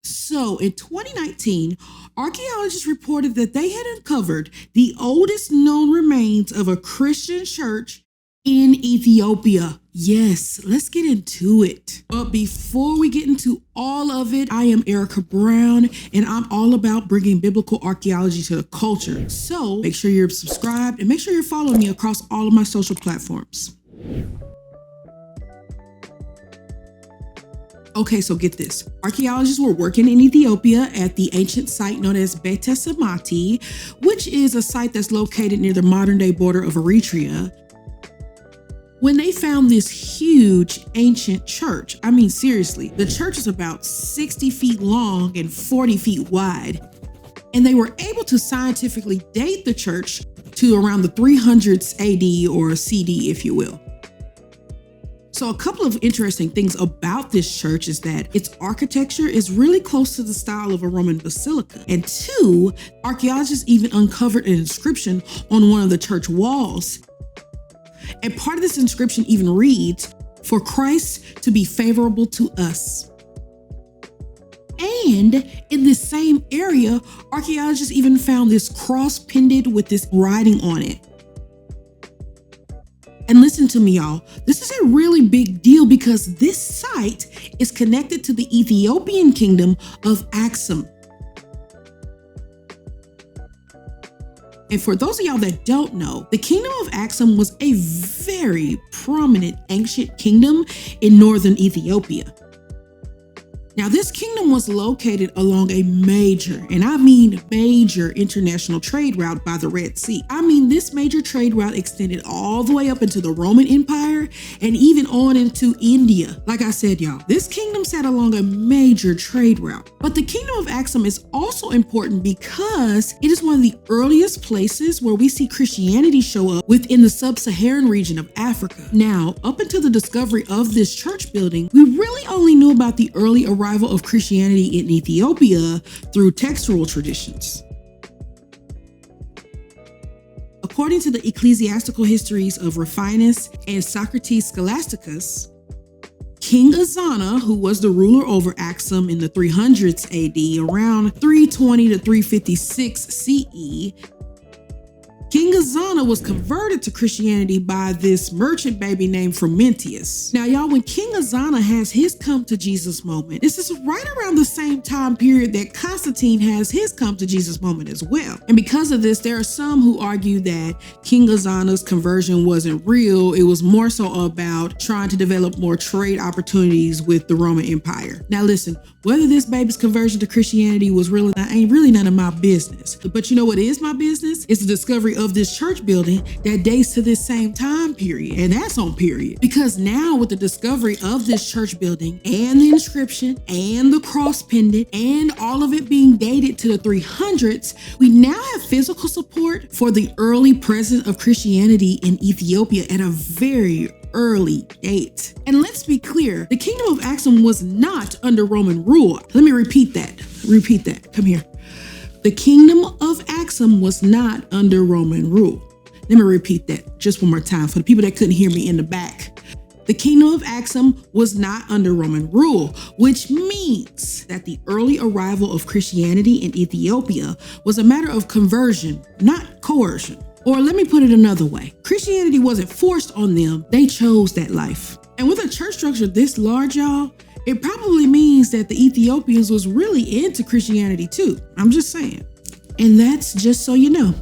So in 2019, archaeologists reported that they had uncovered the oldest known remains of a Christian church in Ethiopia. Yes, let's get into it. But before we get into all of it, I am Erica Brown, and I'm all about bringing biblical archaeology to the culture. So make sure you're subscribed and make sure you're following me across all of my social platforms. Okay, so get this. Archaeologists were working in Ethiopia at the ancient site known as Bete Samati, which is a site that's located near the modern-day border of Eritrea, when they found this huge ancient church. I mean, seriously, the church is about 60 feet long and 40 feet wide. And they were able to scientifically date the church to around the 300s AD or CD, if you will. So a couple of interesting things about this church is that its architecture is really close to the style of a Roman basilica. And two, archaeologists even uncovered an inscription on one of the church walls. And part of this inscription even reads, "For Christ to be favorable to us." And in this same area, archaeologists even found this cross pinned with this writing on it. And listen to me, y'all, this is a really big deal because this site is connected to the Ethiopian kingdom of Axum. And for those of y'all that don't know, the kingdom of Axum was a very prominent ancient kingdom in northern Ethiopia. Now, this kingdom was located along a major, and I mean major, international trade route by the Red Sea. I mean, this major trade route extended all the way up into the Roman Empire and even on into India. Like I said, y'all, this kingdom sat along a major trade route. But the kingdom of Axum is also important because it is one of the earliest places where we see Christianity show up within the sub-Saharan region of Africa. Now, up until the discovery of this church building, we really only knew about the early arrival of Christianity in Ethiopia through textual traditions. According to the ecclesiastical histories of Rufinus and Socrates Scholasticus, King Azana, who was the ruler over Axum in the 300s AD, around 320 to 356 CE, King Azana was converted to Christianity by this merchant baby named Frumentius. Now, y'all, when King Azana has his come to Jesus moment, this is right around the same time period that Constantine has his come to Jesus moment as well. And because of this, there are some who argue that King Azana's conversion wasn't real. It was more so about trying to develop more trade opportunities with the Roman Empire. Now, listen, whether this baby's conversion to Christianity was real or not ain't really none of my business. But you know what is my business? It's the discovery of this church building that dates to this same time period. And that's on period. Because now with the discovery of this church building and the inscription and the cross pendant and all of it being dated to the 300s, we now have physical support for the early presence of Christianity in Ethiopia at a very early date. And let's be clear, the kingdom of Axum was not under Roman rule. Let me repeat that. Come here. The kingdom of Axum was not under Roman rule. Let me repeat that just one more time for the people that couldn't hear me in the back. The kingdom of Axum was not under Roman rule, which means that the early arrival of Christianity in Ethiopia was a matter of conversion, not coercion. Or let me put it another way. Christianity wasn't forced on them. They chose that life. And with a church structure this large, y'all, it probably means that the Ethiopians was really into Christianity too. I'm just saying. And that's just so you know.